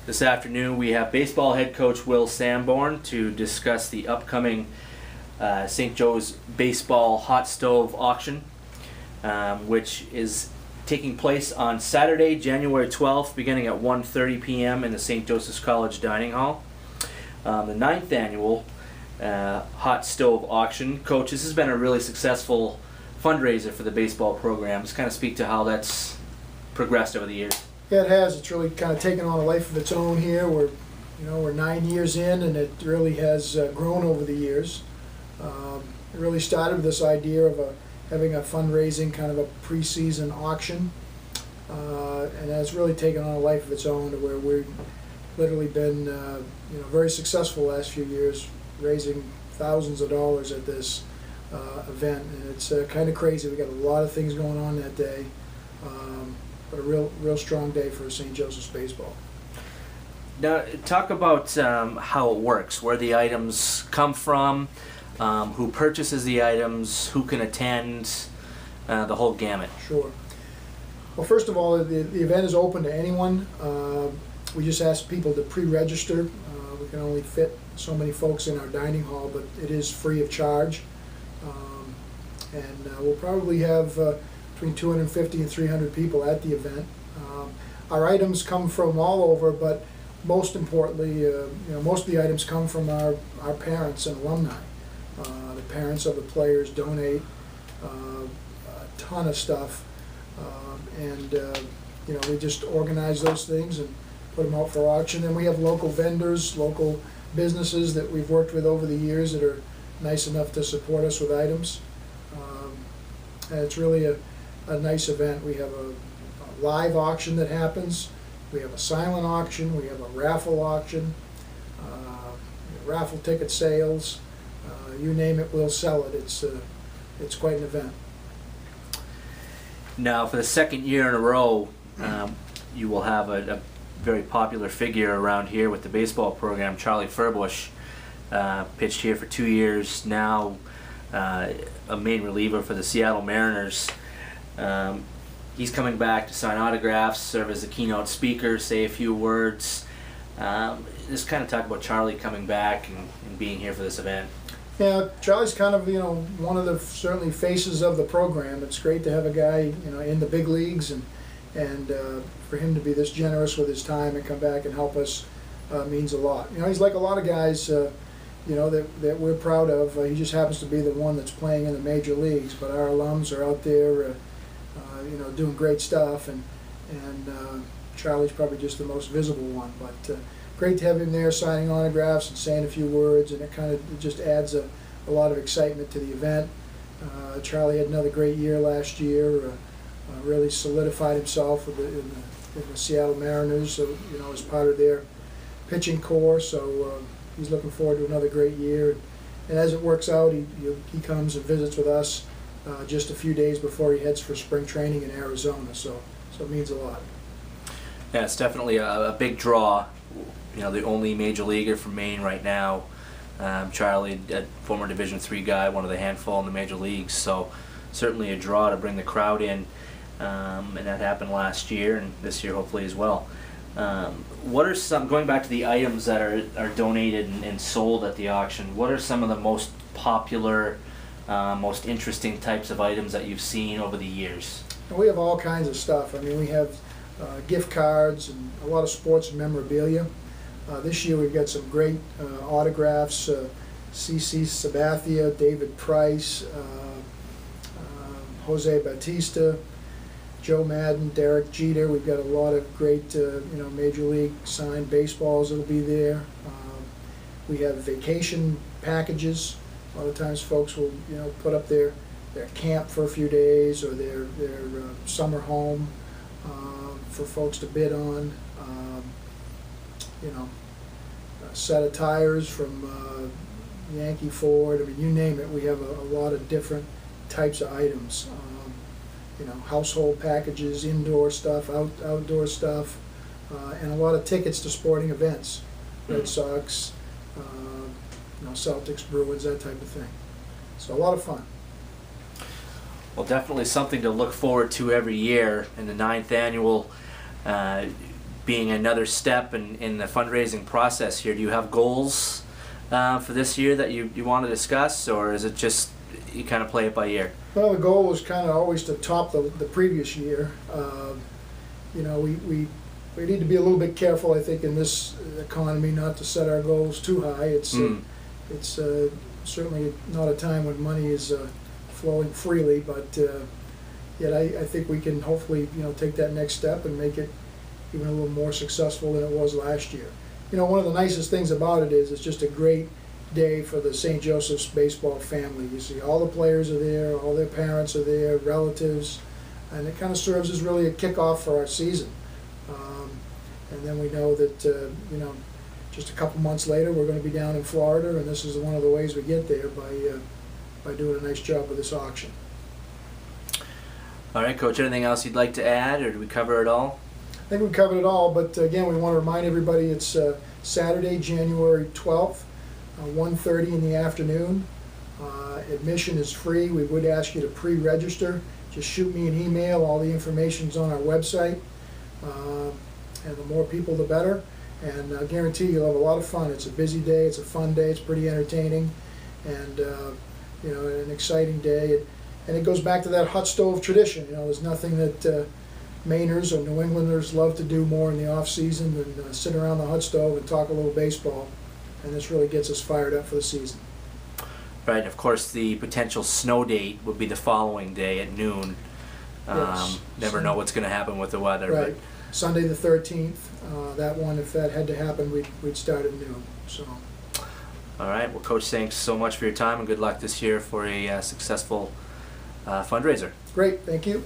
This afternoon we have baseball head coach Will Sanborn to discuss the upcoming St. Joe's Baseball Hot Stove Auction, which is taking place on Saturday, January 12th, beginning at 1:30 p.m. in the St. Joseph's College Dining Hall. The 9th annual Hot Stove Auction. Coach, this has been a really successful fundraiser for the baseball program. Just kind of speak to how that's progressed over the years. Yeah, it has. It's really kind of taken on a life of its own here. We're 9 years in, and it really has grown over the years. It really started with this idea of having a fundraising kind of a preseason auction, and it's really taken on a life of its own, to where we've literally been very successful the last few years, raising thousands of dollars at this event, and it's kind of crazy. We got a lot of things going on that day. But a real strong day for St. Joseph's baseball. Now, talk about how it works, where the items come from, who purchases the items, who can attend, the whole gamut. Sure. Well, first of all, the event is open to anyone. We just ask people to pre-register. We can only fit so many folks in our dining hall, but it is free of charge. And we'll probably have between 250 and 300 people at the event. Our items come from all over, but most importantly, most of the items come from our parents and alumni. The parents of the players donate a ton of stuff, and we just organize those things and put them out for auction. And we have local vendors, local businesses that we've worked with over the years that are nice enough to support us with items. And it's really a nice event. We have a live auction that happens. We have a silent auction. We have a raffle auction. Raffle ticket sales. You name it, we'll sell it. It's quite an event. Now, for the second year in a row, you will have a very popular figure around here with the baseball program, Charlie Furbush. Pitched here for 2 years now, a main reliever for the Seattle Mariners. He's coming back to sign autographs, serve as a keynote speaker, say a few words. Just kind of talk about Charlie coming back and being here for this event. Yeah, Charlie's kind of one of the certainly faces of the program. It's great to have a guy in the big leagues, and for him to be this generous with his time and come back and help us means a lot. He's like a lot of guys that we're proud of. He just happens to be the one that's playing in the major leagues, but our alums are out there doing great stuff, and Charlie's probably just the most visible one. But great to have him there signing autographs and saying a few words, and it just adds a lot of excitement to the event. Charlie had another great year last year, really solidified himself in the Seattle Mariners, so, as part of their pitching core, so he's looking forward to another great year. And as it works out, he comes and visits with us just a few days before he heads for spring training in Arizona, so it means a lot. Yeah, it's definitely a big draw. The only major leaguer from Maine right now. Charlie, a former Division III guy, one of the handful in the major leagues, so certainly a draw to bring the crowd in, and that happened last year and this year hopefully as well. What are some, going back to the items that are donated and sold at the auction, what are some of the most popular, most interesting types of items that you've seen over the years? We have all kinds of stuff. We have gift cards and a lot of sports memorabilia. This year we've got some great autographs, C.C. Sabathia, David Price, Jose Bautista, Joe Madden, Derek Jeter. We've got a lot of great major league signed baseballs that'll be there. We have vacation packages. A lot of times folks will put up their camp for a few days, or their summer home for folks to bid on. A set of tires from Yankee Ford. You name it. We have a lot of different types of items. Household packages, indoor stuff, outdoor stuff, and a lot of tickets to sporting events, Red Sox, Celtics, Bruins, that type of thing. So a lot of fun. Well, definitely something to look forward to every year in the 9th annual. being another step in the fundraising process here. Do you have goals for this year that you want to discuss, or is it just you kind of play it by ear? Well, the goal was kind of always to top the previous year. You know, we need to be a little bit careful, I think, in this economy, not to set our goals too high. It's certainly not a time when money is flowing freely, but yet I think we can hopefully, you know, take that next step and make it even a little more successful than it was last year. You know, one of the nicest things about it is it's just a great day for the St. Joseph's baseball family. You see all the players are there, all their parents are there, relatives, and it kind of serves as really a kickoff for our season. And then we know that, you know, just a couple months later we're going to be down in Florida, and this is one of the ways we get there by doing a nice job with this auction. All right, Coach, anything else you'd like to add, or did we cover it all? I think we covered it all, but again, we want to remind everybody it's Saturday, January 12th, 1:30 in the afternoon. Admission is free. We would ask you to pre-register. Just shoot me an email. All the information's on our website. And the more people, the better. And I guarantee you'll have a lot of fun. It's a busy day. It's a fun day. It's pretty entertaining, and you know, an exciting day. And it goes back to that hot stove tradition. You know, there's nothing that Mainers or New Englanders love to do more in the off season than sit around the hot stove and talk a little baseball. And this really gets us fired up for the season. Right. Of course, the potential snow date would be the following day at noon. Yes. Never know what's going to happen with the weather. Right. But Sunday the 13th. That one, if that had to happen, we'd start at noon. So. All right. Well, Coach, thanks so much for your time, and good luck this year for a successful fundraiser. Great. Thank you.